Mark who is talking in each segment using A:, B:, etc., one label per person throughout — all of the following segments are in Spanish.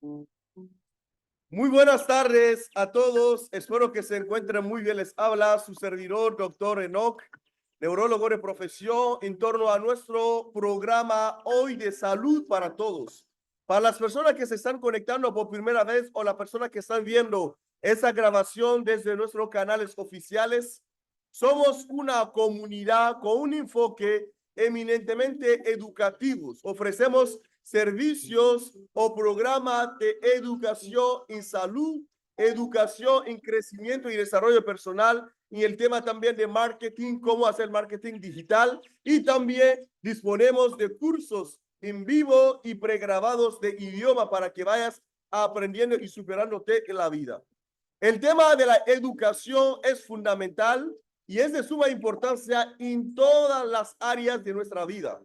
A: Muy buenas tardes a todos. Espero que se encuentren muy bien. Les habla su servidor, doctor Enoch, neurólogo de profesión, en torno a nuestro programa hoy de salud para todos. Para las personas que se están conectando por primera vez o las personas que están viendo esa grabación desde nuestros canales oficiales, somos una comunidad con un enfoque eminentemente educativos. Ofrecemos servicios o programas de educación en salud, educación en crecimiento y desarrollo personal, y el tema también de marketing, cómo hacer marketing digital, y también disponemos de cursos en vivo y pregrabados de idioma para que vayas aprendiendo y superándote en la vida. El tema de la educación es fundamental y es de suma importancia en todas las áreas de nuestra vida.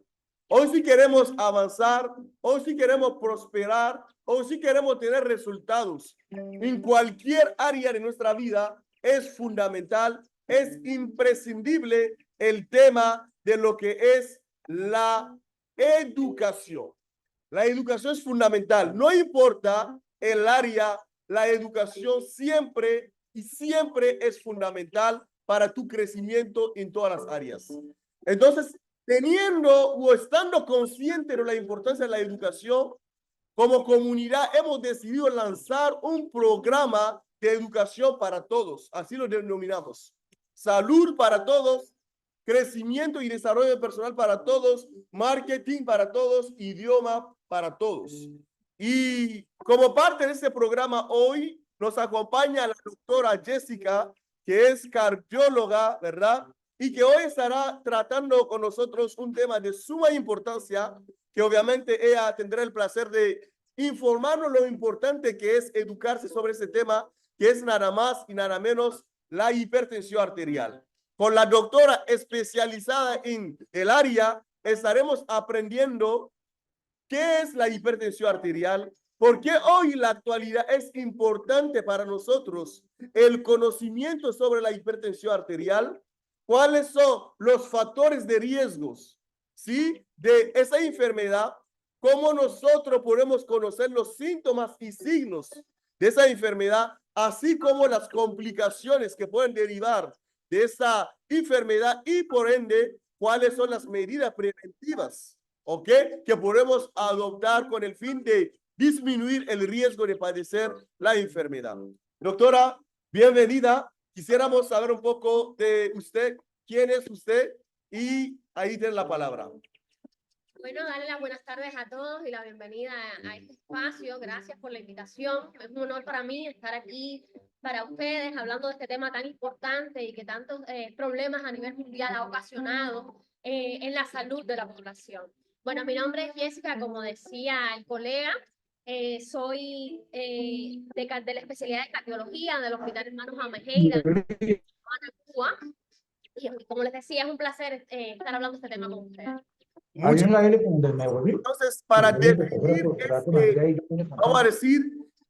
A: Hoy si queremos avanzar, hoy si queremos prosperar, hoy si queremos tener resultados en cualquier área de nuestra vida, es fundamental, es imprescindible el tema de lo que es la educación. La educación es fundamental, no importa el área, la educación siempre y siempre es fundamental para tu crecimiento en todas las áreas. Entonces, teniendo o estando consciente de la importancia de la educación, como comunidad hemos decidido lanzar un programa de educación para todos, así lo denominamos. Salud para todos, crecimiento y desarrollo personal para todos, marketing para todos, idioma para todos. Y como parte de este programa hoy nos acompaña la doctora Jessica, que es cardióloga, ¿verdad? Y que hoy estará tratando con nosotros un tema de suma importancia, que obviamente ella tendrá el placer de informarnos lo importante que es educarse sobre ese tema, que es nada más y nada menos la hipertensión arterial. Con la doctora especializada en el área, estaremos aprendiendo qué es la hipertensión arterial, por qué hoy en la actualidad es importante para nosotros el conocimiento sobre la hipertensión arterial, cuáles son los factores de riesgos, ¿sí?, de esa enfermedad, cómo nosotros podemos conocer los síntomas y signos de esa enfermedad, así como las complicaciones que pueden derivar de esa enfermedad y por ende, cuáles son las medidas preventivas, ¿ok?, que podemos adoptar con el fin de disminuir el riesgo de padecer la enfermedad. Doctora, bienvenida. Quisiéramos saber un poco de usted, quién es usted, y ahí tiene la palabra.
B: Bueno, darle las buenas tardes a todos y la bienvenida a este espacio. Gracias por la invitación. Es un honor para mí estar aquí para ustedes hablando de este tema tan importante y que tantos problemas a nivel mundial ha ocasionado en la salud de la población. Bueno, mi nombre es Jessica, como decía el colega. Soy de la especialidad de cardiología del Hospital Hermanos Amejeira, Cuba. Y como les decía, es un placer estar hablando de este tema con ustedes.
A: Muchas Entonces, para definir vamos a decir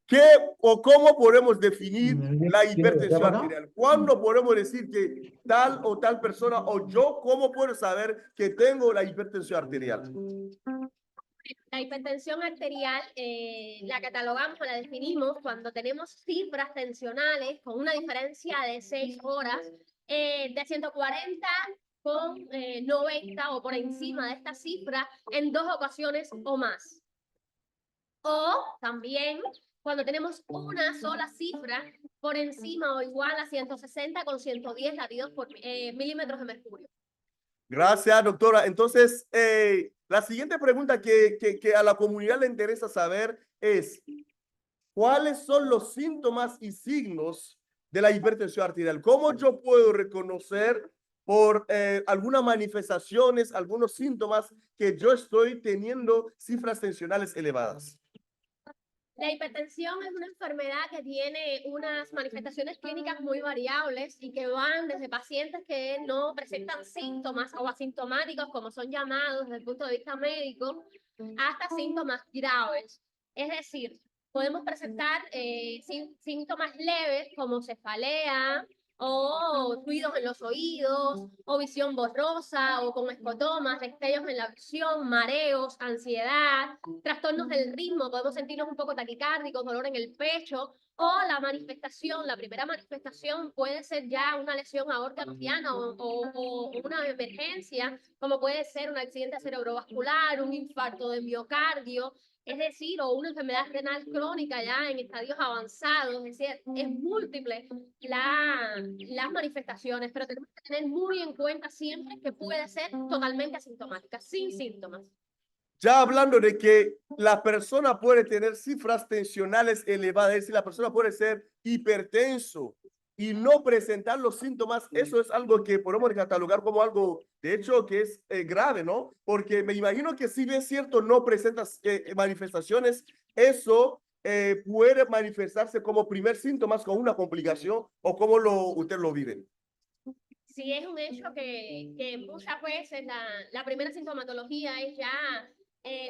A: qué o cómo podemos definir la hipertensión arterial. ¿Cuándo podemos decir que tal o tal persona o yo, cómo puedo saber que tengo la hipertensión arterial?
B: La hipertensión arterial la catalogamos o la definimos cuando tenemos cifras tensionales con una diferencia de 6 horas de 140 con 90 o por encima de esta cifra en 2 ocasiones o más. O también cuando tenemos una sola cifra por encima o igual a 160 con 110 latidos por milímetros de mercurio.
A: Gracias, doctora. Entonces, la siguiente pregunta que a la comunidad le interesa saber es, ¿cuáles son los síntomas y signos de la hipertensión arterial? ¿Cómo yo puedo reconocer por algunas manifestaciones, algunos síntomas que yo estoy teniendo cifras tensionales elevadas?
B: La hipertensión es una enfermedad que tiene unas manifestaciones clínicas muy variables y que van desde pacientes que no presentan síntomas o asintomáticos, como son llamados desde el punto de vista médico, hasta síntomas graves. Es decir, podemos presentar síntomas leves como cefalea o ruidos en los oídos, o visión borrosa, o con escotomas, destellos en la visión, mareos, ansiedad, trastornos del ritmo, podemos sentirnos un poco taquicárdicos, dolor en el pecho, o la manifestación, la primera manifestación puede ser ya una lesión aorta-aortiana o una emergencia, como puede ser un accidente cerebrovascular, un infarto de miocardio, es decir, o una enfermedad renal crónica ya en estadios avanzados, es decir, es múltiple las manifestaciones, pero tenemos que tener muy en cuenta siempre que puede ser totalmente asintomática, sin síntomas.
A: Ya hablando de que la persona puede tener cifras tensionales elevadas, es decir, la persona puede ser hipertenso y no presentar los síntomas, eso es algo que podemos catalogar como algo, de hecho, que es grave, ¿no? Porque me imagino que si bien es cierto, no presentas manifestaciones, eso puede manifestarse como primer síntomas con una complicación o cómo usted lo vive.
B: Sí, es un hecho que muchas veces la primera sintomatología es ya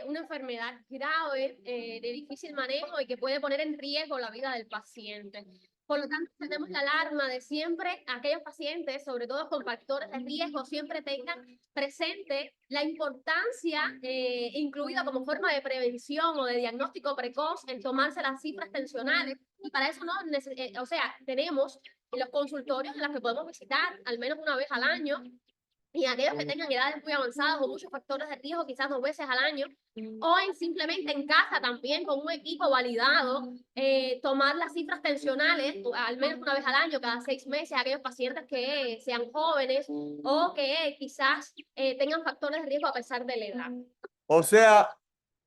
B: una enfermedad grave, de difícil manejo y que puede poner en riesgo la vida del paciente. Por lo tanto, tenemos la alarma de siempre aquellos pacientes, sobre todo con factores de riesgo, siempre tengan presente la importancia, incluida como forma de prevención o de diagnóstico precoz, en tomarse las cifras tensionales. Y para eso no, o sea, tenemos los consultorios en los que podemos visitar al menos una vez al año, y aquellos que tengan edades muy avanzadas o muchos factores de riesgo, quizás 2 veces al año, o simplemente en casa también con un equipo validado, tomar las cifras tensionales al menos una vez al año, cada 6 meses, aquellos pacientes que sean jóvenes o que quizás tengan factores de riesgo a pesar de la edad.
A: O sea,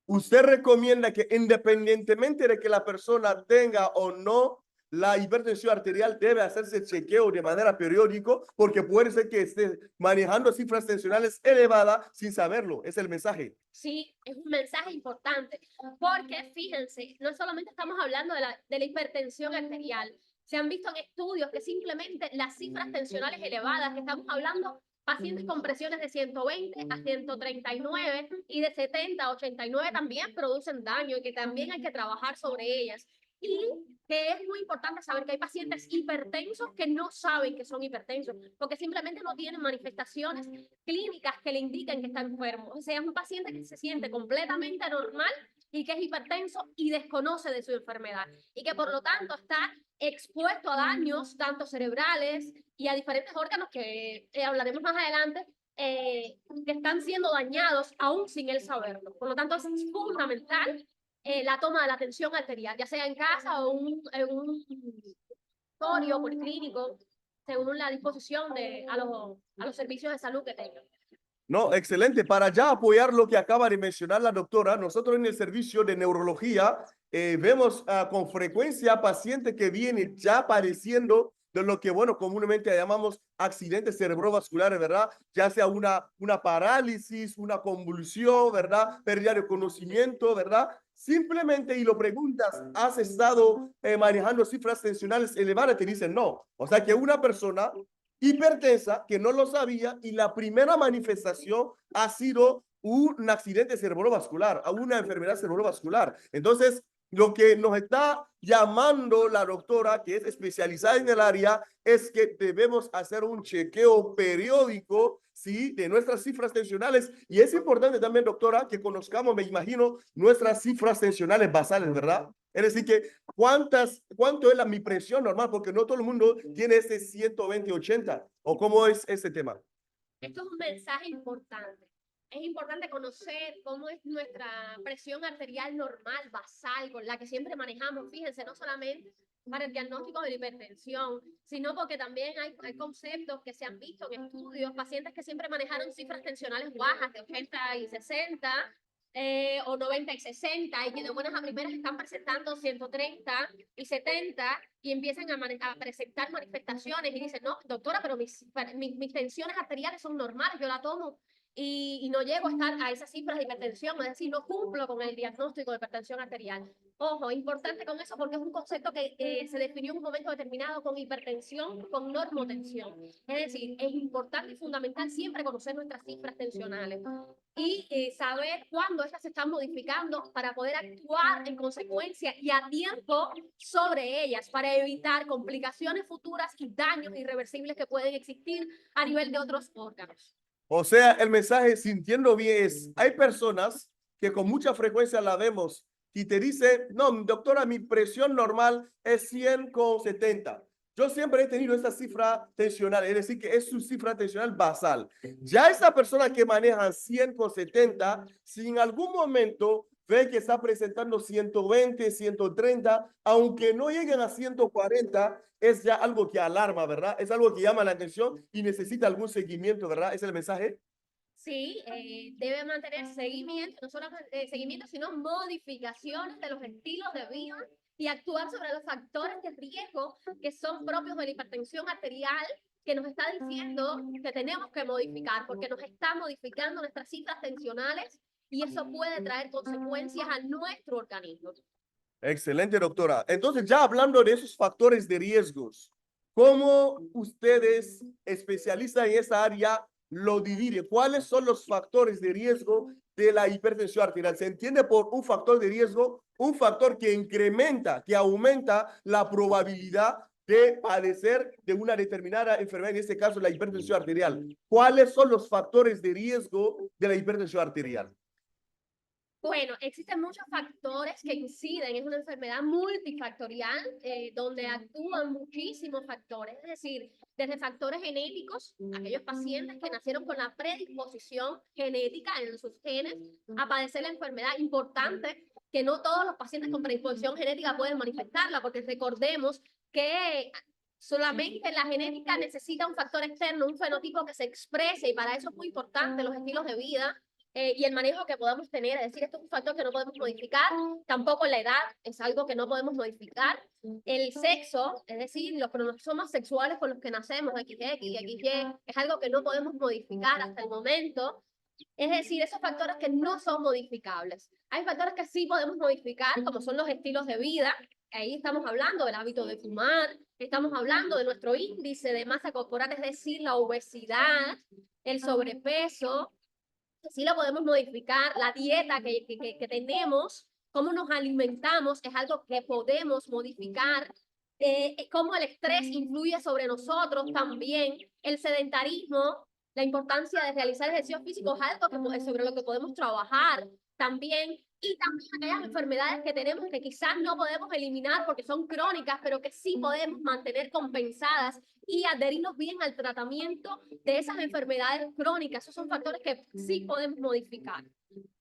A: usted recomienda que independientemente de que la persona tenga o no la hipertensión arterial, debe hacerse chequeo de manera periódica porque puede ser que esté manejando cifras tensionales elevadas sin saberlo. Es el mensaje.
B: Sí, es un mensaje importante, porque fíjense, no solamente estamos hablando de la hipertensión arterial, se han visto en estudios que simplemente las cifras tensionales elevadas, que estamos hablando pacientes con presiones de 120 a 139 y de 70 a 89 también producen daño y que también hay que trabajar sobre ellas. Y que es muy importante saber que hay pacientes hipertensos que no saben que son hipertensos, porque simplemente no tienen manifestaciones clínicas que le indiquen que está enfermo. O sea, es un paciente que se siente completamente normal y que es hipertenso y desconoce de su enfermedad y que por lo tanto está expuesto a daños tanto cerebrales y a diferentes órganos que hablaremos más adelante, que están siendo dañados aún sin él saberlo. Por lo tanto, es fundamental la toma de la tensión arterial, ya sea en casa o en un consultorio policlínico, según la disposición a los servicios de salud que tengan.
A: No, excelente. Para ya apoyar lo que acaba de mencionar la doctora, nosotros en el servicio de neurología vemos con frecuencia pacientes que vienen ya padeciendo de lo que, bueno, comúnmente llamamos accidentes cerebrovasculares, ¿verdad? Ya sea una parálisis, una convulsión, ¿verdad? Pérdida de conocimiento, ¿verdad? Simplemente, y lo preguntas, ¿has estado manejando cifras tensionales elevadas? Te dicen no. O sea que una persona hipertensa que no lo sabía y la primera manifestación ha sido un accidente cerebrovascular, a una enfermedad cerebrovascular. Entonces, lo que nos está llamando la doctora, que es especializada en el área, es que debemos hacer un chequeo periódico, ¿sí? De nuestras cifras tensionales. Y es importante también, doctora, que conozcamos, me imagino, nuestras cifras tensionales basales, ¿verdad? Es decir, que ¿cuánto es mi presión normal? Porque no todo el mundo tiene ese 120/80. ¿O cómo es ese tema?
B: Esto es un mensaje importante. Es importante conocer cómo es nuestra presión arterial normal, basal, con la que siempre manejamos. Fíjense, no solamente para el diagnóstico de la hipertensión, sino porque también hay conceptos que se han visto en estudios, pacientes que siempre manejaron cifras tensionales bajas de 80 y 60, o 90 y 60, y que de buenas a primeras están presentando 130 y 70 y empiezan a presentar manifestaciones y dicen, no, doctora, pero mis tensiones arteriales son normales, yo la tomo y no llego a estar a esas cifras de hipertensión, es decir, no cumplo con el diagnóstico de hipertensión arterial. Ojo, importante con eso porque es un concepto que se definió en un momento determinado con hipertensión, con normotensión. Es decir, es importante y fundamental siempre conocer nuestras cifras tensionales y saber cuándo estas se están modificando para poder actuar en consecuencia y a tiempo sobre ellas para evitar complicaciones futuras y daños irreversibles que pueden existir a nivel de otros órganos.
A: O sea, el mensaje sintiendo bien es, hay personas que con mucha frecuencia la vemos y te dice, no, doctora, mi presión normal es 100/70. Yo siempre he tenido esa cifra tensional, es decir, que es su cifra tensional basal. Ya esa persona que maneja 100/70, si en algún momento ve que está presentando 120, 130, aunque no lleguen a 140, es ya algo que alarma, ¿verdad? Es algo que llama la atención y necesita algún seguimiento, ¿verdad? ¿Es el mensaje?
B: Sí, debe mantener seguimiento, no solamente seguimiento, sino modificaciones de los estilos de vida y actuar sobre los factores de riesgo que son propios de la hipertensión arterial, que nos está diciendo que tenemos que modificar, porque nos está modificando nuestras cifras tensionales y eso puede traer consecuencias a nuestro organismo.
A: Excelente, doctora. Entonces, ya hablando de esos factores de riesgos, ¿cómo ustedes especialistas en esa área lo dividen? ¿Cuáles son los factores de riesgo de la hipertensión arterial? Se entiende por un factor de riesgo, un factor que incrementa, que aumenta la probabilidad de padecer de una determinada enfermedad, en este caso la hipertensión arterial. ¿Cuáles son los factores de riesgo de la hipertensión arterial?
B: Bueno, existen muchos factores que inciden, es una enfermedad multifactorial donde actúan muchísimos factores, es decir, desde factores genéticos, aquellos pacientes que nacieron con la predisposición genética en sus genes a padecer la enfermedad, importante que no todos los pacientes con predisposición genética pueden manifestarla, porque recordemos que solamente la genética necesita un factor externo, un fenotipo que se exprese y para eso es muy importante los estilos de vida y el manejo que podamos tener. Es decir, esto es un factor que no podemos modificar, tampoco la edad es algo que no podemos modificar. El sexo, es decir, los cromosomas sexuales con los que nacemos, XX y XY, es algo que no podemos modificar hasta el momento. Es decir, esos factores que no son modificables. Hay factores que sí podemos modificar, como son los estilos de vida. Ahí estamos hablando del hábito de fumar, estamos hablando de nuestro índice de masa corporal, es decir, la obesidad, el sobrepeso, sí lo podemos modificar, la dieta que tenemos, cómo nos alimentamos, es algo que podemos modificar, cómo el estrés influye sobre nosotros también, el sedentarismo, la importancia de realizar ejercicio físico es algo que, sobre lo que podemos trabajar también, y también aquellas enfermedades que tenemos que quizás no podemos eliminar porque son crónicas, pero que sí podemos mantener compensadas y adherirnos bien al tratamiento de esas enfermedades crónicas. Esos son factores que sí podemos modificar.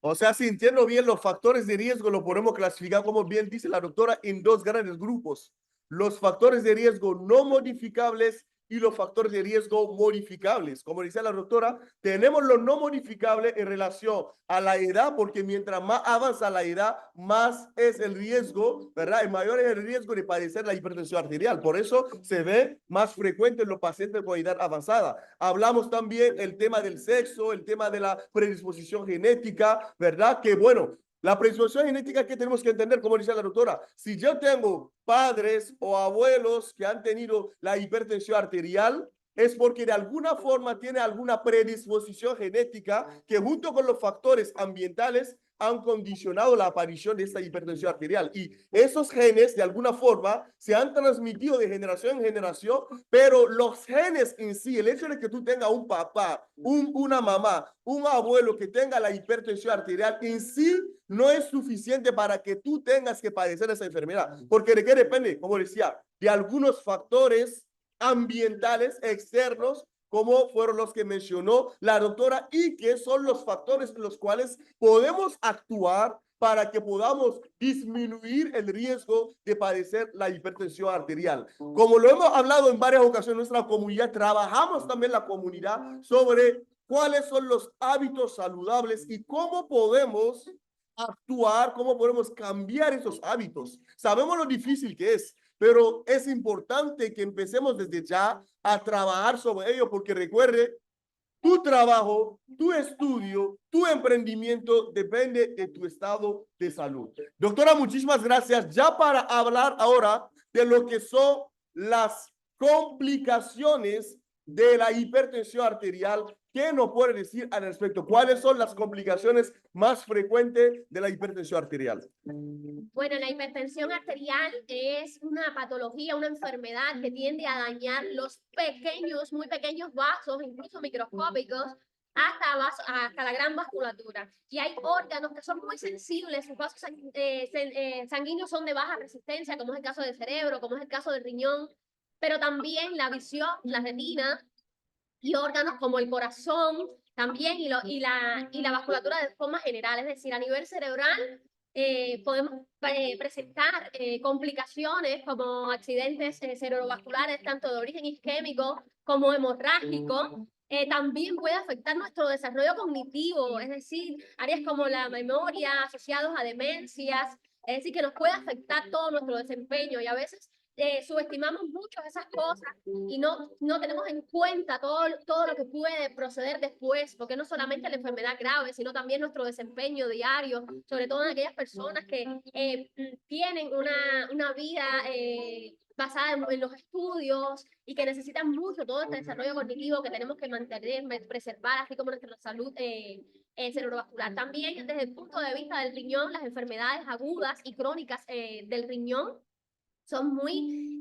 A: O sea, sintiendo bien los factores de riesgo, lo podemos clasificar, como bien dice la doctora, en dos grandes grupos. Los factores de riesgo no modificables y los factores de riesgo modificables. Como dice la doctora, tenemos los no modificables en relación a la edad, porque mientras más avanza la edad, más es el riesgo, ¿verdad? El mayor es el riesgo de padecer la hipertensión arterial. Por eso se ve más frecuente en los pacientes con edad avanzada. Hablamos también el tema del sexo, el tema de la predisposición genética, ¿verdad? Que bueno, la predisposición genética que tenemos que entender, como dice la doctora, si yo tengo padres o abuelos que han tenido la hipertensión arterial, es porque de alguna forma tiene alguna predisposición genética que junto con los factores ambientales han condicionado la aparición de esta hipertensión arterial. Y esos genes, de alguna forma, se han transmitido de generación en generación, pero los genes en sí, el hecho de que tú tengas un papá, una mamá, un abuelo que tenga la hipertensión arterial en sí, no es suficiente para que tú tengas que padecer esa enfermedad. Porque de qué depende, como decía, de algunos factores ambientales externos como fueron los que mencionó la doctora y que son los factores en los cuales podemos actuar para que podamos disminuir el riesgo de padecer la hipertensión arterial. Como lo hemos hablado en varias ocasiones en nuestra comunidad, trabajamos también la comunidad sobre cuáles son los hábitos saludables y cómo podemos actuar, cómo podemos cambiar esos hábitos. Sabemos lo difícil que es, pero es importante que empecemos desde ya a trabajar sobre ello, porque recuerde tu trabajo, tu estudio, tu emprendimiento depende de tu estado de salud. Doctora, muchísimas gracias. Ya para hablar ahora de lo que son las complicaciones de la hipertensión arterial, ¿qué nos puede decir al respecto? ¿Cuáles son las complicaciones más frecuentes de la hipertensión arterial?
B: Bueno, la hipertensión arterial es una patología, una enfermedad que tiende a dañar los pequeños, muy pequeños vasos, incluso microscópicos, hasta la gran vasculatura. Y hay órganos que son muy sensibles, sus vasos sanguíneos son de baja resistencia, como es el caso del cerebro, como es el caso del riñón, pero también la visión, la retina y órganos como el corazón también y la vasculatura de forma general, es decir, a nivel cerebral. Podemos presentar complicaciones como accidentes cerebrovasculares, tanto de origen isquémico como hemorrágico. También puede afectar nuestro desarrollo cognitivo, es decir, áreas como la memoria, asociados a demencias, es decir, que nos puede afectar todo nuestro desempeño y a veces subestimamos mucho esas cosas y no tenemos en cuenta todo lo que puede proceder después, porque no solamente la enfermedad grave, sino también nuestro desempeño diario, sobre todo en aquellas personas que tienen una vida basada en los estudios y que necesitan mucho todo este desarrollo cognitivo que tenemos que mantener, preservar, así como nuestra salud cerebrovascular. También desde el punto de vista del riñón, las enfermedades agudas y crónicas del riñón son muy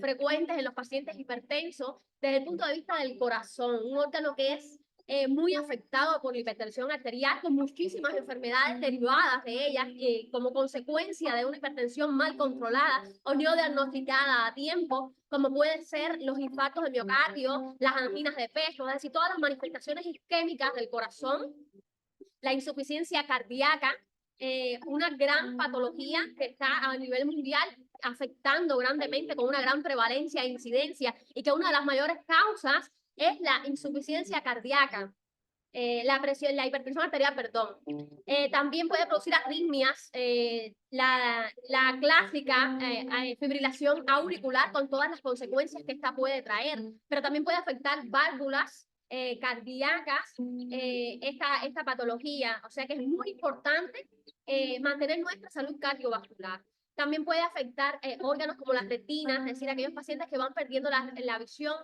B: frecuentes en los pacientes hipertensos desde el punto de vista del corazón, un órgano que es muy afectado por la hipertensión arterial, con muchísimas enfermedades derivadas de ellas como consecuencia de una hipertensión mal controlada o no diagnosticada a tiempo, como pueden ser los infartos de miocardio, las anginas de pecho, es decir, todas las manifestaciones isquémicas del corazón, la insuficiencia cardíaca, una gran patología que está a nivel mundial afectando grandemente con una gran prevalencia e incidencia y que una de las mayores causas es la insuficiencia cardíaca. La hipertensión arterial, perdón. También puede producir arritmias, la clásica fibrilación auricular con todas las consecuencias que esta puede traer, pero también puede afectar válvulas cardíacas, esta patología, o sea que es muy importante mantener nuestra salud cardiovascular. También puede afectar órganos como las retinas, es decir, aquellos pacientes que van perdiendo la visión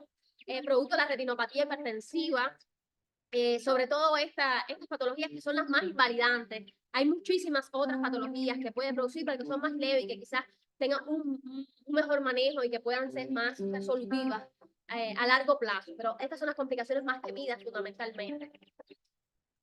B: producto de la retinopatía hipertensiva, sobre todo estas patologías que son las más invalidantes. Hay muchísimas otras patologías que pueden producir, pero que son más leves y que quizás tengan un mejor manejo y que puedan ser más resolutivas a largo plazo. Pero estas son las complicaciones más temidas fundamentalmente.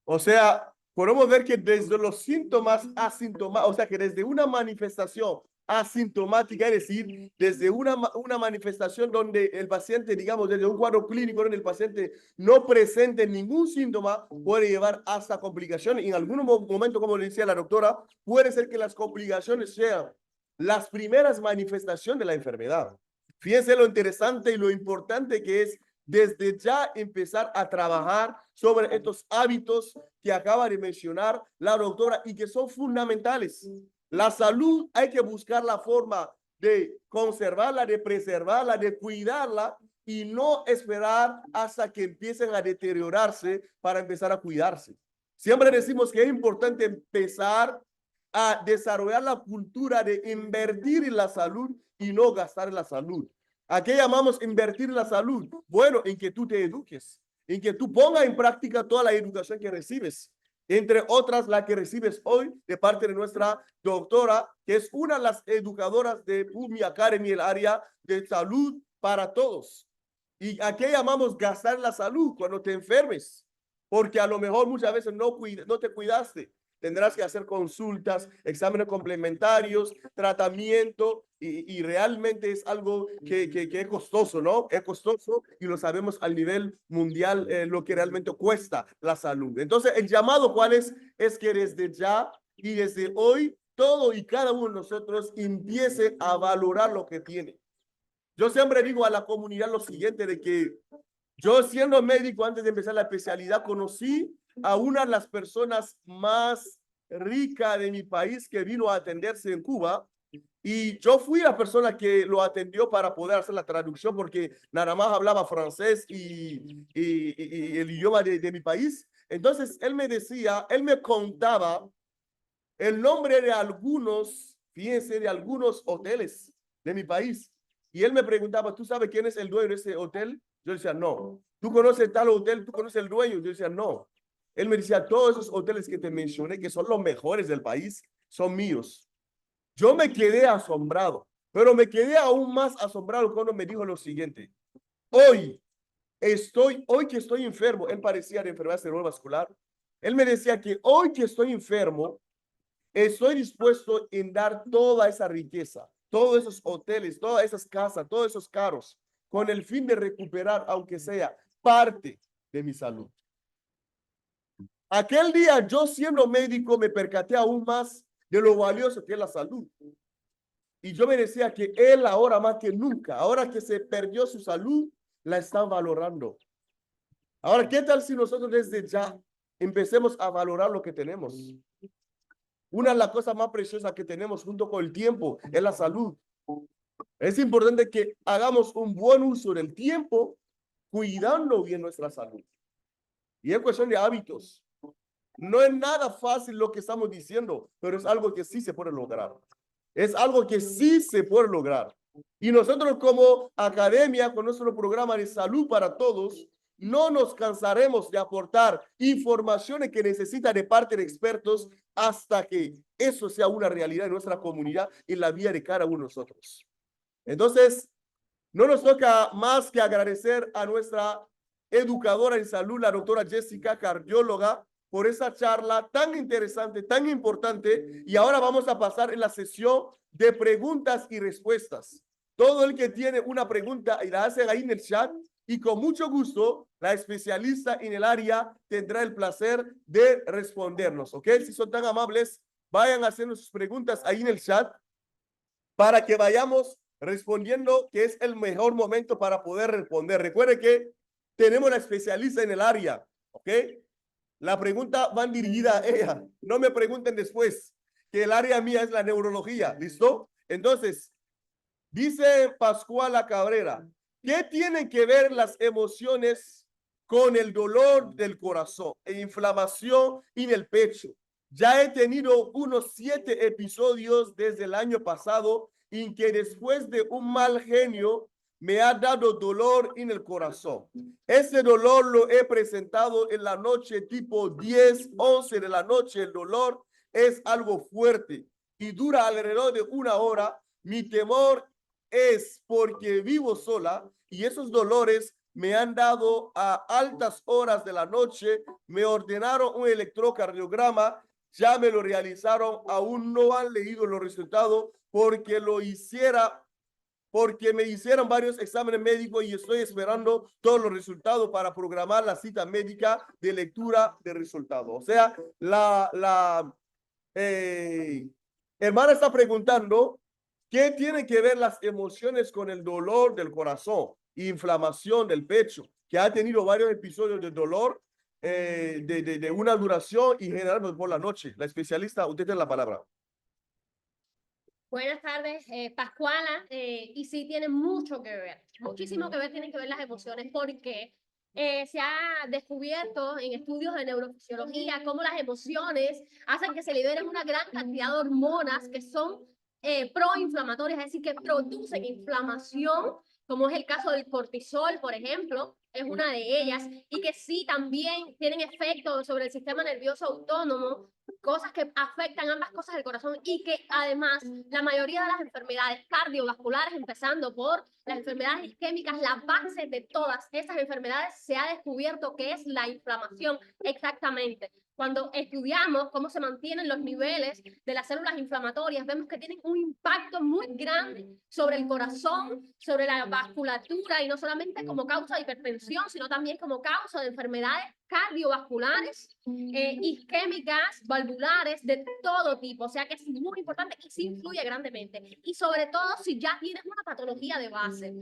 A: O sea, podemos ver que desde los síntomas asintomáticos, o sea, que desde una manifestación asintomática, es decir, desde una manifestación donde el paciente, digamos, desde un cuadro clínico donde el paciente no presente ningún síntoma, puede llevar hasta complicaciones. Y en algún momento, como le decía la doctora, puede ser que las complicaciones sean las primeras manifestaciones de la enfermedad. Fíjense lo interesante y lo importante que es desde ya empezar a trabajar sobre estos hábitos que acaba de mencionar la doctora y que son fundamentales. La salud hay que buscar la forma de conservarla, de preservarla, de cuidarla y no esperar hasta que empiecen a deteriorarse para empezar a cuidarse. Siempre decimos que es importante empezar a desarrollar la cultura de invertir en la salud y no gastar en la salud. ¿A qué llamamos invertir en la salud? Bueno, en que tú te eduques, en que tú pongas en práctica toda la educación que recibes, entre otras la que recibes hoy de parte de nuestra doctora, que es una de las educadoras de PUMI Academy, el área de salud para todos. ¿Y a qué llamamos gastar en la salud? Cuando te enfermes, porque a lo mejor muchas veces no te cuidaste. Tendrás que hacer consultas, exámenes complementarios, tratamiento y realmente es algo que es costoso, ¿no? Es costoso y lo sabemos al nivel mundial lo que realmente cuesta la salud. Entonces, el llamado, ¿cuál es? Es que desde ya y desde hoy, todo y cada uno de nosotros empiece a valorar lo que tiene. Yo siempre digo a la comunidad lo siguiente, de que yo siendo médico antes de empezar la especialidad, conocí a una de las personas más ricas de mi país que vino a atenderse en Cuba Y yo fui la persona que lo atendió para poder hacer la traducción porque nada más hablaba francés y el idioma de mi país. Entonces él me decía, él me contaba el nombre de algunos, fíjense, de algunos hoteles de mi país. Y él me preguntaba, ¿tú sabes quién es el dueño de ese hotel? Yo decía, no. ¿Tú conoces tal hotel? ¿Tú conoces el dueño? Yo decía, no. Él me decía, todos esos hoteles que te mencioné, que son los mejores del país, son míos. Yo me quedé asombrado, pero me quedé aún más asombrado cuando me dijo lo siguiente. Hoy hoy que estoy enfermo, él parecía de enfermedad cerebrovascular. Él me decía que hoy que estoy enfermo, estoy dispuesto en dar toda esa riqueza, todos esos hoteles, todas esas casas, todos esos carros, con el fin de recuperar, aunque sea parte de mi salud. Aquel día, yo siendo médico, me percaté aún más de lo valioso que es la salud. Y yo me decía que él ahora más que nunca, ahora que se perdió su salud, la están valorando. Ahora, ¿qué tal si nosotros desde ya empecemos a valorar lo que tenemos? Una de las cosas más preciosas que tenemos junto con el tiempo es la salud. Es importante que hagamos un buen uso del tiempo cuidando bien nuestra salud. Y es cuestión de hábitos. No es nada fácil lo que estamos diciendo, pero es algo que sí se puede lograr. Es algo que sí se puede lograr. Y nosotros como academia, con nuestro programa de salud para todos, no nos cansaremos de aportar informaciones que necesitan de parte de expertos hasta que eso sea una realidad en nuestra comunidad y en la vida de cada uno de nosotros. Entonces, no nos toca más que agradecer a nuestra educadora en salud, la doctora Jessica, cardióloga, por esa charla tan interesante, tan importante. Y ahora vamos a pasar en la sesión de preguntas y respuestas. Todo el que tiene una pregunta y la hace ahí en el chat y con mucho gusto la especialista en el área tendrá el placer de respondernos, ¿ok? Si son tan amables, vayan haciendo sus preguntas ahí en el chat para que vayamos respondiendo, que es el mejor momento para poder responder. Recuerde que tenemos la especialista en el área, ¿ok? La pregunta va dirigida a ella. No me pregunten después, que el área mía es la neurología, ¿listo? Entonces, dice Pascuala Cabrera, ¿qué tienen que ver las emociones con el dolor del corazón e inflamación en el pecho? Ya he tenido unos 7 episodios desde el año pasado en que después de un mal genio me ha dado dolor en el corazón. Ese dolor lo he presentado en la noche tipo 10, 11 de la noche. El dolor es algo fuerte y dura alrededor de 1 hora. Mi temor es porque vivo sola y esos dolores me han dado a altas horas de la noche. Me ordenaron un electrocardiograma, ya me lo realizaron, aún no han leído los resultados porque me hicieron varios exámenes médicos y estoy esperando todos los resultados para programar la cita médica de lectura de resultados. O sea, la hermana está preguntando qué tienen que ver las emociones con el dolor del corazón, inflamación del pecho, que ha tenido varios episodios de dolor de una duración y generalmente por la noche. La especialista, usted tiene la palabra.
B: Buenas tardes, Pascuala, y sí tiene mucho que ver, muchísimo que ver, tienen que ver las emociones porque se ha descubierto en estudios de neurofisiología cómo las emociones hacen que se liberen una gran cantidad de hormonas que son proinflamatorias, es decir, que producen inflamación, como es el caso del cortisol, por ejemplo, es una de ellas, y que sí también tienen efectos sobre el sistema nervioso autónomo, cosas que afectan ambas cosas del corazón y que además la mayoría de las enfermedades cardiovasculares, empezando por las enfermedades isquémicas, la base de todas estas enfermedades se ha descubierto que es la inflamación exactamente. Cuando estudiamos cómo se mantienen los niveles de las células inflamatorias, vemos que tienen un impacto muy grande sobre el corazón, sobre la vasculatura, y no solamente como causa de hipertensión, sino también como causa de enfermedades cardiovasculares, isquémicas, valvulares, de todo tipo. O sea que es muy importante y sí influye grandemente. Y sobre todo si ya tienes una patología de base.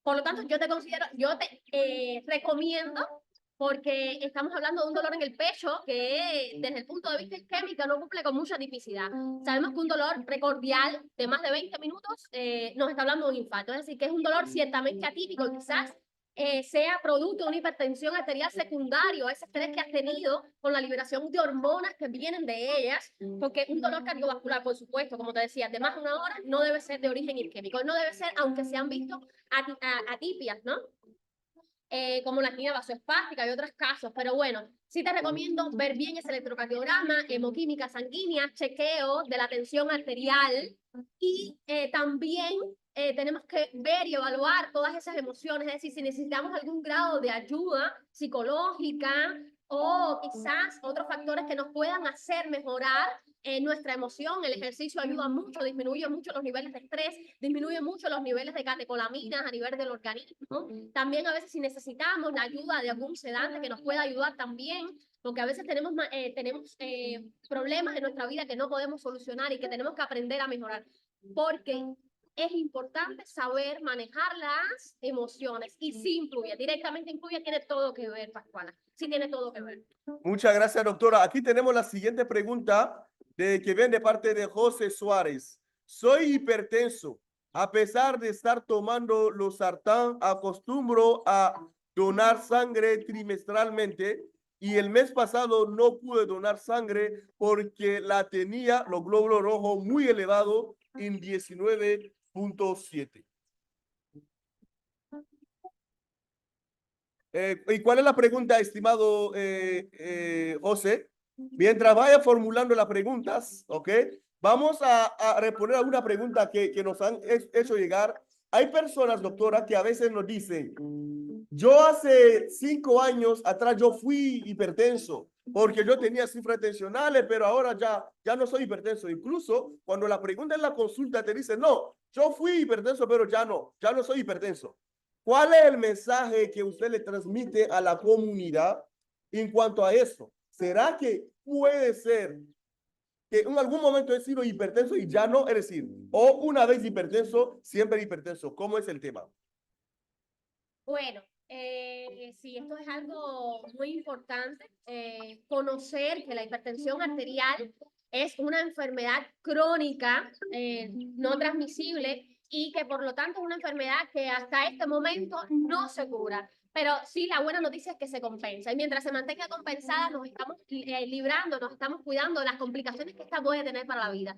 B: Por lo tanto, yo te recomiendo porque estamos hablando de un dolor en el pecho que desde el punto de vista isquémico no cumple con mucha tipicidad. Sabemos que un dolor precordial de más de 20 minutos nos está hablando de un infarto, es decir, que es un dolor ciertamente atípico, quizás sea producto de una hipertensión arterial secundario, ese estrés que has tenido con la liberación de hormonas que vienen de ellas, porque un dolor cardiovascular, por supuesto, como te decía, de más de una hora, no debe ser de origen isquémico, no debe ser, aunque se han visto atipias, ¿no? Como la angina vasoespástica y otros casos, pero bueno, sí te recomiendo ver bien ese electrocardiograma, hemoquímica sanguínea, chequeo de la tensión arterial y también tenemos que ver y evaluar todas esas emociones, es decir, si necesitamos algún grado de ayuda psicológica o quizás otros factores que nos puedan hacer mejorar nuestra emoción. El ejercicio ayuda mucho, disminuye mucho los niveles de estrés, disminuye mucho los niveles de catecolaminas a nivel del organismo. También a veces si necesitamos la ayuda de algún sedante que nos pueda ayudar también, porque a veces tenemos problemas en nuestra vida que no podemos solucionar y que tenemos que aprender a mejorar, porque es importante saber manejar las emociones y si influye, directamente influye, tiene todo que ver, Pascuala, sí tiene todo que ver.
A: Muchas gracias, doctora. Aquí tenemos la siguiente pregunta que viene de parte de José Suárez. Soy hipertenso. A pesar de estar tomando losartán, acostumbro a donar sangre trimestralmente y el mes pasado no pude donar sangre porque la tenía los glóbulos rojos muy elevados en 19.7. ¿Y cuál es la pregunta, estimado José? Mientras vaya formulando las preguntas, ¿ok? Vamos a responder alguna pregunta que nos han hecho llegar. Hay personas, doctora, que a veces nos dicen, yo hace 5 años atrás yo fui hipertenso porque yo tenía cifras tensionales, pero ahora ya no soy hipertenso. Incluso cuando la pregunta en la consulta te dice, no, yo fui hipertenso, pero ya no soy hipertenso. ¿Cuál es el mensaje que usted le transmite a la comunidad en cuanto a eso? ¿Será que puede ser que en algún momento he sido hipertenso y ya no? Es decir, o una vez hipertenso, siempre hipertenso. ¿Cómo es el tema?
B: Bueno, sí, esto es algo muy importante, conocer que la hipertensión arterial es una enfermedad crónica, no transmisible, y que por lo tanto es una enfermedad que hasta este momento no se cura. Pero sí, la buena noticia es que se compensa. Y mientras se mantenga compensada, nos estamos librando, nos estamos cuidando de las complicaciones que esta puede tener para la vida.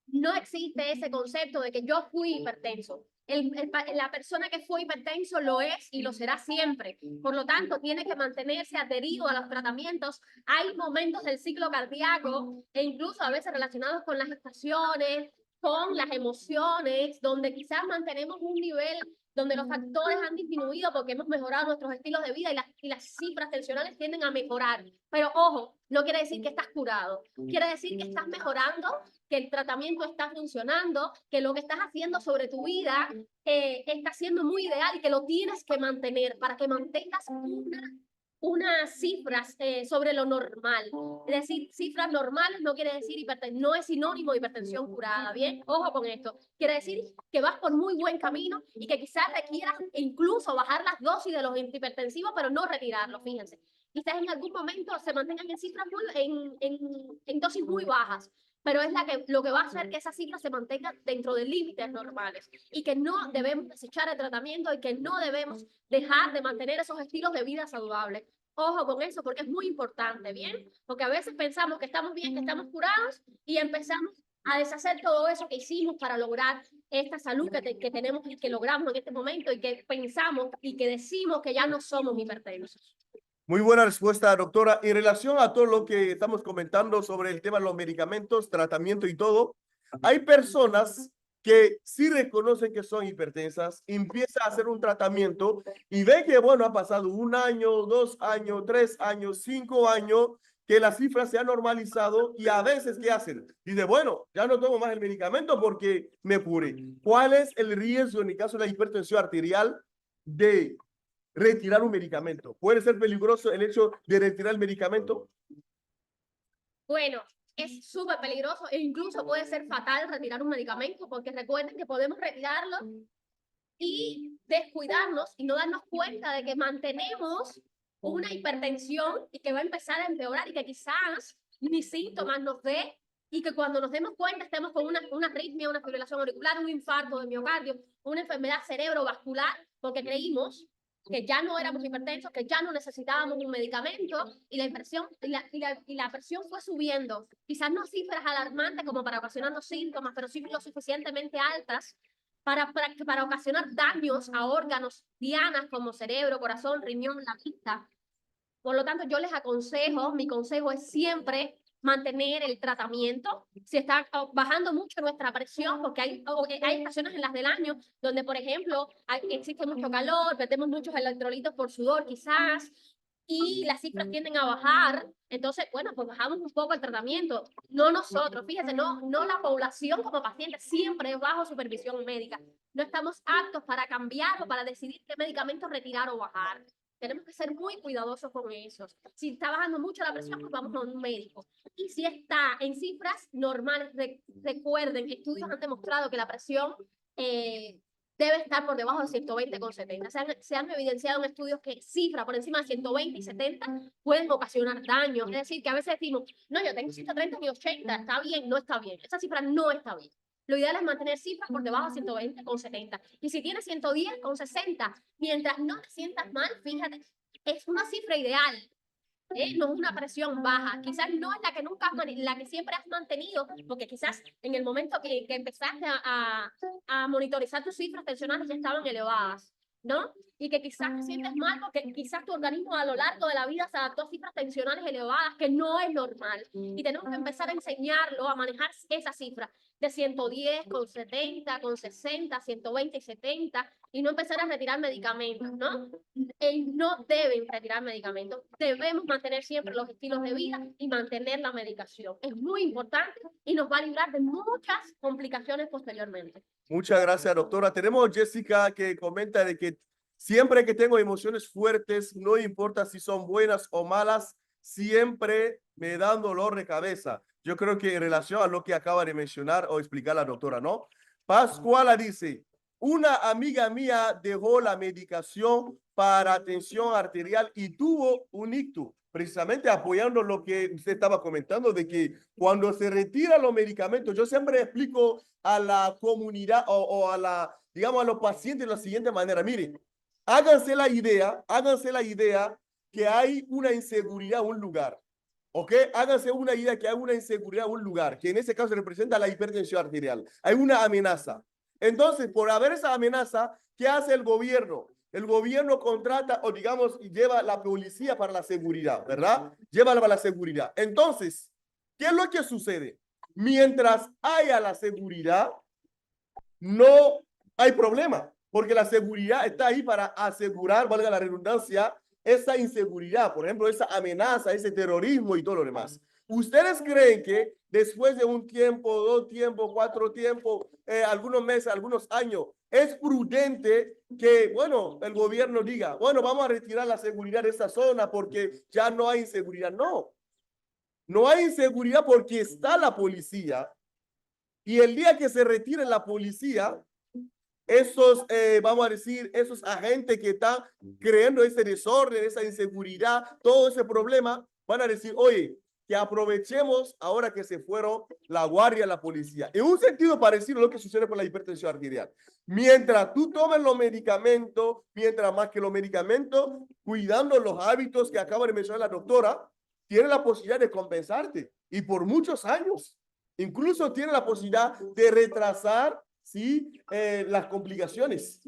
B: No existe ese concepto de que yo fui hipertenso. La persona que fue hipertenso lo es y lo será siempre. Por lo tanto, tiene que mantenerse adherido a los tratamientos. Hay momentos del ciclo cardíaco e incluso a veces relacionados con las estaciones, con las emociones, donde quizás mantenemos un nivel donde los factores han disminuido porque hemos mejorado nuestros estilos de vida y las cifras tensionales tienden a mejorar. Pero ojo, no quiere decir que estás curado. Quiere decir que estás mejorando, que el tratamiento está funcionando, que lo que estás haciendo sobre tu vida está siendo muy ideal y que lo tienes que mantener para que mantengas unas cifras sobre lo normal. Es decir, cifras normales no quiere decir hipertensión, no es sinónimo de hipertensión curada, ¿bien? Ojo con esto. Quiere decir que vas por muy buen camino y que quizás requieras incluso bajar las dosis de los antihipertensivos, pero no retirarlos, fíjense. Quizás en algún momento se mantengan en cifras en dosis muy bajas, pero es lo que va a hacer que esas cifras se mantengan dentro de límites normales y que no debemos desechar el tratamiento y que no debemos dejar de mantener esos estilos de vida saludables. Ojo con eso porque es muy importante, ¿bien? Porque a veces pensamos que estamos bien, que estamos curados y empezamos a deshacer todo eso que hicimos para lograr esta salud que tenemos y que logramos en este momento y que pensamos y que decimos que ya no somos hipertensos.
A: Muy buena respuesta, doctora. En relación a todo lo que estamos comentando sobre el tema de los medicamentos, tratamiento y todo, hay personas que sí reconocen que son hipertensas, empiezan a hacer un tratamiento y ven que, bueno, ha pasado 1 año, 2 años, 3 años, 5 años, que la cifra se ha normalizado y a veces, ¿qué hacen? Dice, bueno, ya no tomo más el medicamento porque me curé. ¿Cuál es el riesgo en el caso de la hipertensión arterial de retirar un medicamento? ¿Puede ser peligroso el hecho de retirar el medicamento?
B: Bueno, es súper peligroso e incluso puede ser fatal retirar un medicamento porque recuerden que podemos retirarlo y descuidarnos y no darnos cuenta de que mantenemos una hipertensión y que va a empezar a empeorar y que quizás ni síntomas nos dé y que cuando nos demos cuenta estemos con una arritmia, una fibrilación auricular, un infarto de miocardio, una enfermedad cerebrovascular, porque creímos que ya no éramos hipertensos, que ya no necesitábamos un medicamento y la presión, y la presión fue subiendo. Quizás no cifras alarmantes como para ocasionarnos síntomas, pero sí lo suficientemente altas para ocasionar daños a órganos dianas como cerebro, corazón, riñón, la vista. Por lo tanto, yo les aconsejo, mi consejo es siempre mantener el tratamiento. Si está bajando mucho nuestra presión, porque hay estaciones en las del año donde, por ejemplo, existe mucho calor, perdemos muchos electrolitos por sudor quizás, y las cifras tienden a bajar, entonces, bueno, pues bajamos un poco el tratamiento. No nosotros, fíjense, no la población como paciente, siempre bajo supervisión médica. No estamos aptos para cambiar o para decidir qué medicamentos retirar o bajar. Tenemos que ser muy cuidadosos con eso. Si está bajando mucho la presión, pues vamos a un médico. Y si está en cifras normales, recuerden, estudios han demostrado que la presión debe estar por debajo de 120,70. Se han evidenciado en estudios que cifras por encima de 120 y 70 pueden ocasionar daño. Es decir, que a veces decimos, no, yo tengo 130 y 80, está bien, no está bien. Esa cifra no está bien. Lo ideal es mantener cifras por debajo de 120,70. Y si tienes 110,60, mientras no te sientas mal, fíjate, es una cifra ideal. No es una presión baja, quizás no es la que nunca la que siempre has mantenido, porque quizás en el momento que empezaste a monitorizar tus cifras tensionales ya estaban elevadas, ¿no? Y que quizás te sientes mal porque quizás tu organismo a lo largo de la vida se adaptó a cifras tensionales elevadas, que no es normal. Y tenemos que empezar a enseñarlo a manejar esa cifra de 110,70, con 60, 120 y 70, y no empezar a retirar medicamentos, ¿no? No deben retirar medicamentos. Debemos mantener siempre los estilos de vida y mantener la medicación. Es muy importante y nos va a librar de muchas complicaciones posteriormente.
A: Muchas gracias, doctora. Tenemos Jessica que comenta de que siempre que tengo emociones fuertes, no importa si son buenas o malas, siempre me dan dolor de cabeza. Yo creo que en relación a lo que acaba de mencionar o explicar la doctora, ¿no? Pascuala dice, una amiga mía dejó la medicación para tensión arterial y tuvo un ictus, precisamente apoyando lo que usted estaba comentando, de que cuando se retiran los medicamentos, yo siempre explico a la comunidad o a la, digamos, a los pacientes de la siguiente manera. Miren, háganse la idea que hay una inseguridad en un lugar. ¿Ok? Háganse una idea que hay una inseguridad en un lugar, que en ese caso representa la hipertensión arterial. Hay una amenaza. Entonces, por haber esa amenaza, ¿qué hace el gobierno? El gobierno contrata o digamos lleva la policía para la seguridad, ¿verdad? Lleva para la seguridad. Entonces, ¿qué es lo que sucede? Mientras haya la seguridad, no hay problema, porque la seguridad está ahí para asegurar, valga la redundancia, esa inseguridad, por ejemplo, esa amenaza, ese terrorismo y todo lo demás. ¿Ustedes creen que después de un tiempo, 2 tiempos, 4 tiempos, algunos meses, algunos años, es prudente que, bueno, el gobierno diga, bueno, vamos a retirar la seguridad de esa zona porque ya no hay inseguridad? No, no hay inseguridad porque está la policía. Y el día que se retire la policía, esos, vamos a decir, esos agentes que están creando ese desorden, esa inseguridad, todo ese problema, van a decir, oye, que aprovechemos ahora que se fueron la guardia, la policía. En un sentido parecido a lo que sucede con la hipertensión arterial. Mientras tú tomes los medicamentos, mientras más que los medicamentos, cuidando los hábitos que acaba de mencionar la doctora, tiene la posibilidad de compensarte y por muchos años. Incluso tiene la posibilidad de retrasar, ¿sí? Las complicaciones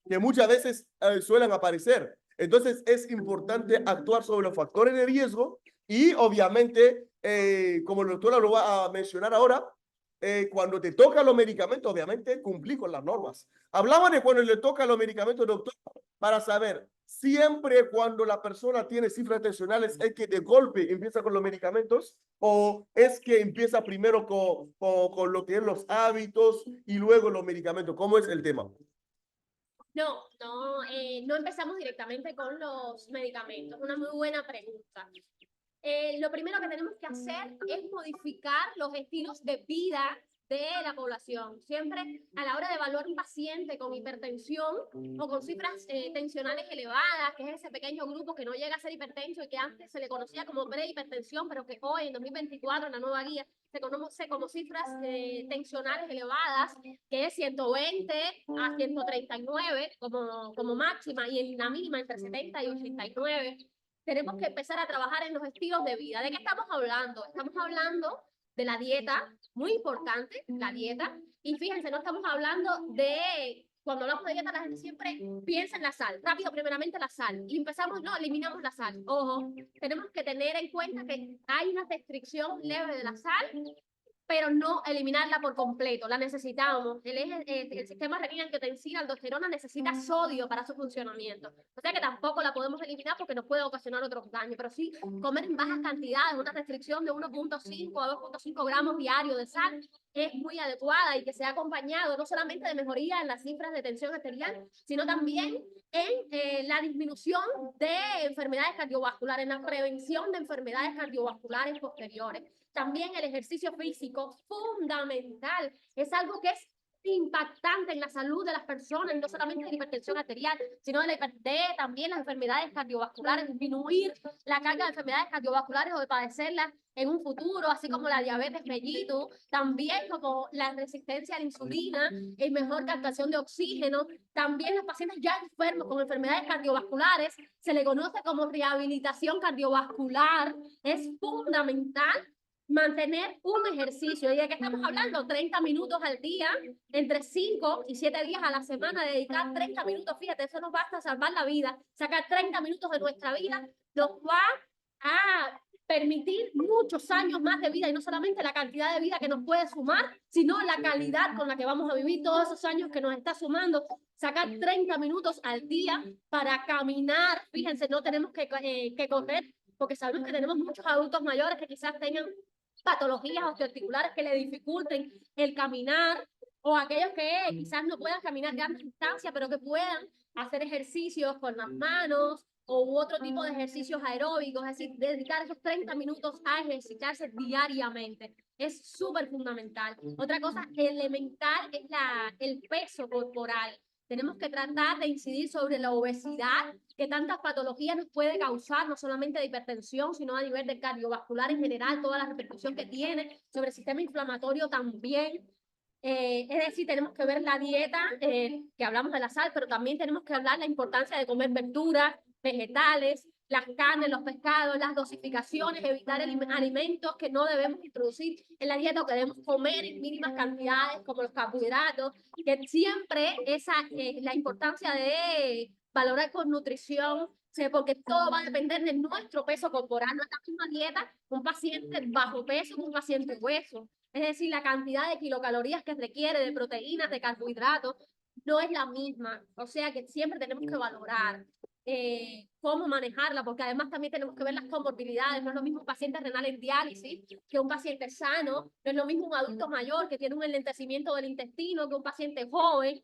A: que muchas veces suelen aparecer. Entonces es importante actuar sobre los factores de riesgo y obviamente, como el doctor lo va a mencionar ahora, cuando te tocan los medicamentos, obviamente cumplir con las normas. Hablaba de cuando le tocan los medicamentos, doctor, para saber, siempre cuando la persona tiene cifras tensionales, ¿es que de golpe empieza con los medicamentos o es que empieza primero con lo que es los hábitos y luego los medicamentos? ¿Cómo es el tema?
B: No empezamos directamente con los medicamentos. Una muy buena pregunta. Lo primero que tenemos que hacer es modificar los estilos de vida de la población. Siempre a la hora de evaluar un paciente con hipertensión o con cifras tensionales elevadas, que es ese pequeño grupo que no llega a ser hipertenso y que antes se le conocía como prehipertensión, pero que hoy en 2024 en la nueva guía se conoce como cifras tensionales elevadas, que es 120 a 139 como máxima y en la mínima entre 70 y 89. Tenemos que empezar a trabajar en los estilos de vida. ¿De qué estamos hablando? Estamos hablando de la dieta, muy importante, la dieta. Y fíjense, no estamos hablando de, cuando hablamos de dieta, la gente siempre piensa en la sal. Rápido, primeramente la sal. Y empezamos, no, eliminamos la sal. Ojo, tenemos que tener en cuenta que hay una restricción leve de la sal, pero no eliminarla por completo. La necesitamos. El sistema renina-angiotensina, aldosterona, necesita sodio para su funcionamiento. O sea que tampoco la podemos eliminar porque nos puede ocasionar otros daños, pero sí comer en bajas cantidades, una restricción de 1.5 a 2.5 gramos diarios de sal es muy adecuada y que sea acompañado no solamente de mejoría en las cifras de tensión arterial, sino también en la disminución de enfermedades cardiovasculares, en la prevención de enfermedades cardiovasculares posteriores. También el ejercicio físico, fundamental, es algo que es impactante en la salud de las personas, no solamente de la hipertensión arterial, sino de también las enfermedades cardiovasculares, disminuir la carga de enfermedades cardiovasculares o de padecerlas en un futuro, así como la diabetes mellitus, también como la resistencia a la insulina, el mejor captación de oxígeno, también los pacientes ya enfermos con enfermedades cardiovasculares, se le conoce como rehabilitación cardiovascular, es fundamental mantener un ejercicio. ¿Y de qué estamos hablando? 30 minutos al día, entre 5 y 7 días a la semana, dedicar 30 minutos, fíjate, eso nos basta salvar la vida, sacar 30 minutos de nuestra vida, nos va a permitir muchos años más de vida y no solamente la cantidad de vida que nos puede sumar, sino la calidad con la que vamos a vivir todos esos años que nos está sumando. Sacar 30 minutos al día para caminar, fíjense, no tenemos que correr, porque sabemos que tenemos muchos adultos mayores que quizás tengan patologías osteoarticulares que le dificulten el caminar, o aquellos que quizás no puedan caminar grandes distancias, pero que puedan hacer ejercicios con las manos o otro tipo de ejercicios aeróbicos, es decir, dedicar esos 30 minutos a ejercitarse diariamente. Es súper fundamental. Otra cosa elemental es el peso corporal. Tenemos que tratar de incidir sobre la obesidad, que tantas patologías nos puede causar, no solamente de hipertensión, sino a nivel de cardiovascular en general, toda la repercusión que tiene sobre el sistema inflamatorio también. Es decir, tenemos que ver la dieta, que hablamos de la sal, pero también tenemos que hablar de la importancia de comer verduras, vegetales, las carnes, los pescados, las dosificaciones, evitar alimentos que no debemos introducir en la dieta o que debemos comer en mínimas cantidades, como los carbohidratos, que siempre esa la importancia de valorar con nutrición, porque todo va a depender de nuestro peso corporal. No es la misma dieta un paciente bajo peso que un paciente obeso. Es decir, la cantidad de kilocalorías que requiere de proteínas, de carbohidratos, no es la misma. O sea que siempre tenemos que valorar cómo manejarla, porque además también tenemos que ver las comorbilidades. No es lo mismo un paciente renal en diálisis que un paciente sano, no es lo mismo un adulto mayor que tiene un enlentecimiento del intestino que un paciente joven.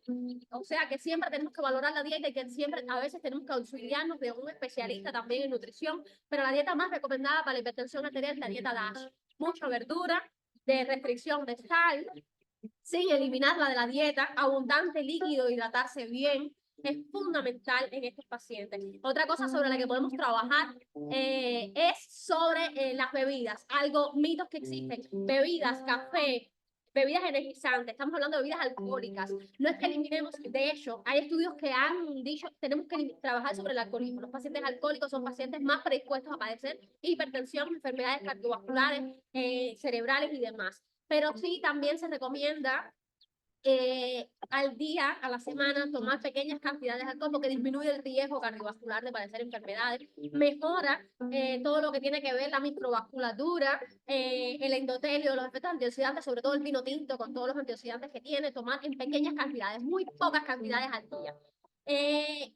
B: O sea que siempre tenemos que valorar la dieta y que siempre a veces tenemos que auxiliarnos de un especialista también en nutrición, pero la dieta más recomendada para la hipertensión arterial es la dieta DASH. Mucha verdura, de restricción de sal, sin eliminarla de la dieta, abundante líquido, hidratarse bien, es fundamental en estos pacientes. Otra cosa sobre la que podemos trabajar es sobre las bebidas, algo, mitos que existen, bebidas, café, bebidas energizantes, estamos hablando de bebidas alcohólicas, no es que eliminemos, de hecho, hay estudios que han dicho, tenemos que trabajar sobre el alcoholismo, los pacientes alcohólicos son pacientes más predispuestos a padecer hipertensión, enfermedades cardiovasculares, cerebrales y demás. Pero sí, también se recomienda al día, a la semana, tomar pequeñas cantidades de alcohol porque disminuye el riesgo cardiovascular de padecer enfermedades, mejora todo lo que tiene que ver la microvasculatura, el endotelio, los efectos antioxidantes, sobre todo el vino tinto con todos los antioxidantes que tiene, tomar en pequeñas cantidades, muy pocas cantidades al día.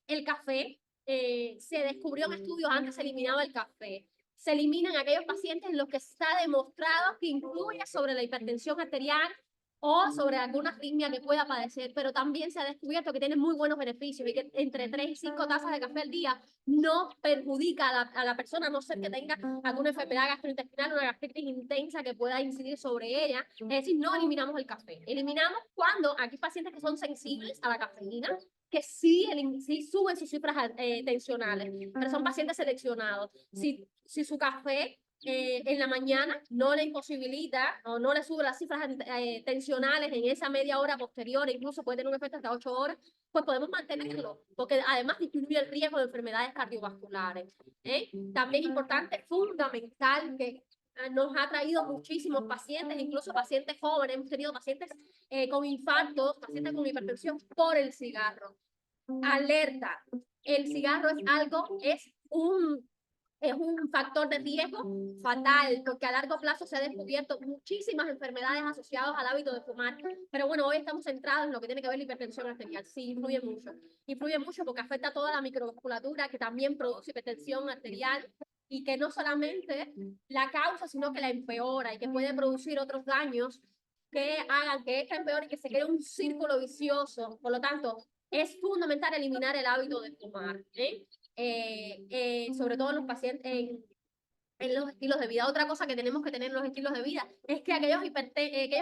B: El café, se descubrió en estudios, antes se eliminaba el café. Se eliminan aquellos pacientes en los que está demostrado que influye sobre la hipertensión arterial, o sobre alguna arritmia que pueda padecer, pero también se ha descubierto que tiene muy buenos beneficios y que entre 3 y 5 tazas de café al día no perjudica a la persona, a no ser que tenga alguna enfermedad gastrointestinal, una gastritis intensa que pueda incidir sobre ella. Es decir, no eliminamos el café. Eliminamos cuando aquí hay pacientes que son sensibles a la cafeína, que sí, sí suben sus cifras tensionales, pero son pacientes seleccionados. Si su café en la mañana no le imposibilita o no le sube las cifras tensionales en esa media hora posterior, incluso puede tener un efecto hasta 8 horas, pues podemos mantenerlo, porque además disminuye el riesgo de enfermedades cardiovasculares. También importante, fundamental, que nos ha traído muchísimos pacientes, incluso pacientes jóvenes, hemos tenido pacientes con infartos, pacientes con hipertensión por el cigarro. Alerta, el cigarro es un factor de riesgo fatal, porque a largo plazo se han descubierto muchísimas enfermedades asociadas al hábito de fumar. Pero bueno, hoy estamos centrados en lo que tiene que ver la hipertensión arterial. Sí, influye mucho porque afecta a toda la microvasculatura, que también produce hipertensión arterial y que no solamente la causa, sino que la empeora y que puede producir otros daños que hagan que esta empeore y que se cree un círculo vicioso. Por lo tanto, es fundamental eliminar el hábito de fumar, sobre todo en los pacientes, en los estilos de vida. Otra cosa que tenemos que tener en los estilos de vida es que aquellos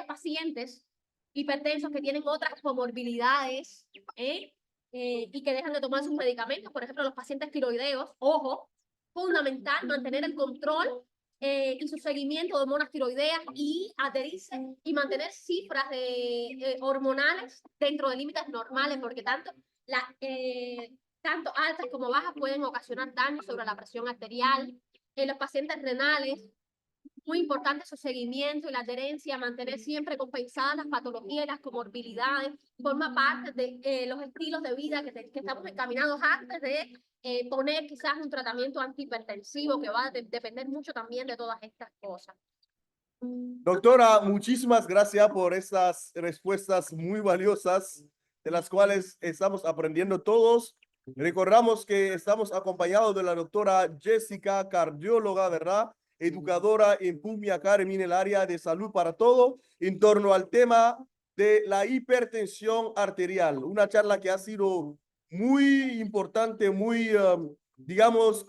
B: pacientes hipertensos que tienen otras comorbilidades y que dejan de tomar sus medicamentos, por ejemplo, los pacientes tiroideos, ojo, fundamental mantener el control y su seguimiento de hormonas tiroideas y adherirse y mantener cifras hormonales dentro de límites normales, porque tanto altas como bajas pueden ocasionar daño sobre la presión arterial. En los pacientes renales, muy importante su seguimiento y la adherencia, mantener siempre compensadas las patologías y las comorbilidades, forma parte de los estilos de vida que estamos encaminados antes de poner quizás un tratamiento antihipertensivo que va a depender mucho también de todas estas cosas.
A: Doctora, muchísimas gracias por estas respuestas muy valiosas, de las cuales estamos aprendiendo todos. Recordamos que estamos acompañados de la doctora Jessica, cardióloga, ¿verdad? Educadora en Pulmi Academy en el área de salud para todo, en torno al tema de la hipertensión arterial. Una charla que ha sido muy importante, muy, digamos,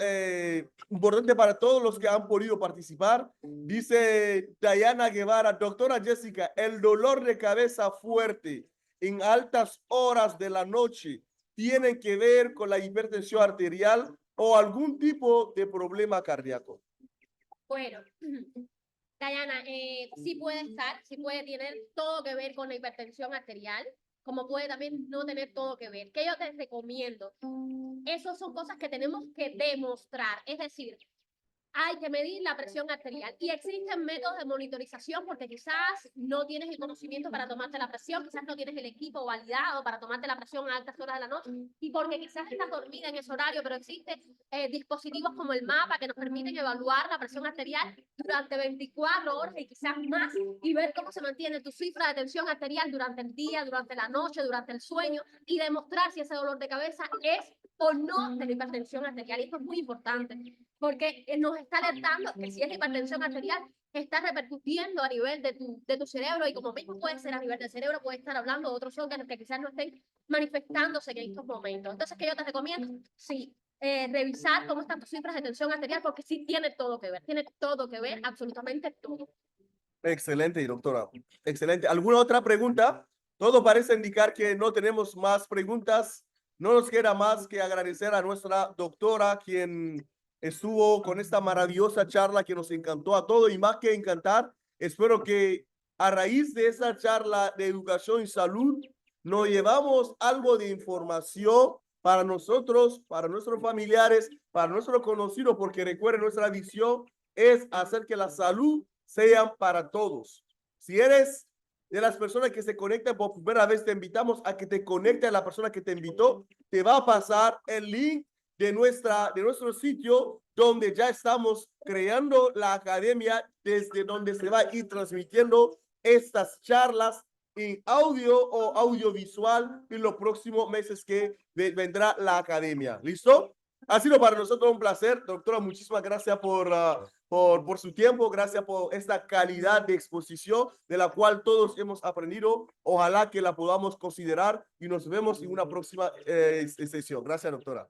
A: importante para todos los que han podido participar. Dice Diana Guevara, doctora Jessica, el dolor de cabeza fuerte en altas horas de la noche tienen que ver con la hipertensión arterial o algún tipo de problema cardíaco.
B: Bueno, Diana, sí puede tener todo que ver con la hipertensión arterial, como puede también no tener todo que ver. ¿Qué yo te recomiendo? Esas son cosas que tenemos que demostrar, es decir, hay que medir la presión arterial y existen métodos de monitorización porque quizás no tienes el conocimiento para tomarte la presión, quizás no tienes el equipo validado para tomarte la presión a altas horas de la noche y porque quizás estás dormida en ese horario, pero existen dispositivos como el mapa que nos permiten evaluar la presión arterial durante 24 horas y quizás más y ver cómo se mantiene tu cifra de tensión arterial durante el día, durante la noche, durante el sueño y demostrar si ese dolor de cabeza es o no de la hipertensión arterial. Y esto es muy importante porque nos está alertando que si es hipertensión arterial, está repercutiendo a nivel de tu cerebro y como mismo puede ser a nivel del cerebro, puede estar hablando de otros órganos que quizás no estén manifestándose en estos momentos. Entonces, ¿qué yo te recomiendo? Sí, revisar cómo están tus cifras de tensión arterial porque sí tiene todo que ver, absolutamente todo.
A: Excelente, doctora. Excelente. ¿Alguna otra pregunta? Todo parece indicar que no tenemos más preguntas. No nos queda más que agradecer a nuestra doctora, quien estuvo con esta maravillosa charla que nos encantó a todos y más que encantar, espero que a raíz de esa charla de educación y salud nos llevamos algo de información para nosotros, para nuestros familiares, para nuestros conocidos, porque recuerden, nuestra visión es hacer que la salud sea para todos. Si eres de las personas que se conectan por primera vez, te invitamos a que te conecte a la persona que te invitó. Te va a pasar el link de nuestro sitio donde ya estamos creando la academia, desde donde se va a ir transmitiendo estas charlas en audio o audiovisual en los próximos meses que vendrá la academia. ¿Listo? Ha sido para nosotros un placer, doctora. Muchísimas gracias por su tiempo, gracias por esta calidad de exposición de la cual todos hemos aprendido. Ojalá que la podamos considerar y nos vemos en una próxima sesión. Gracias, doctora.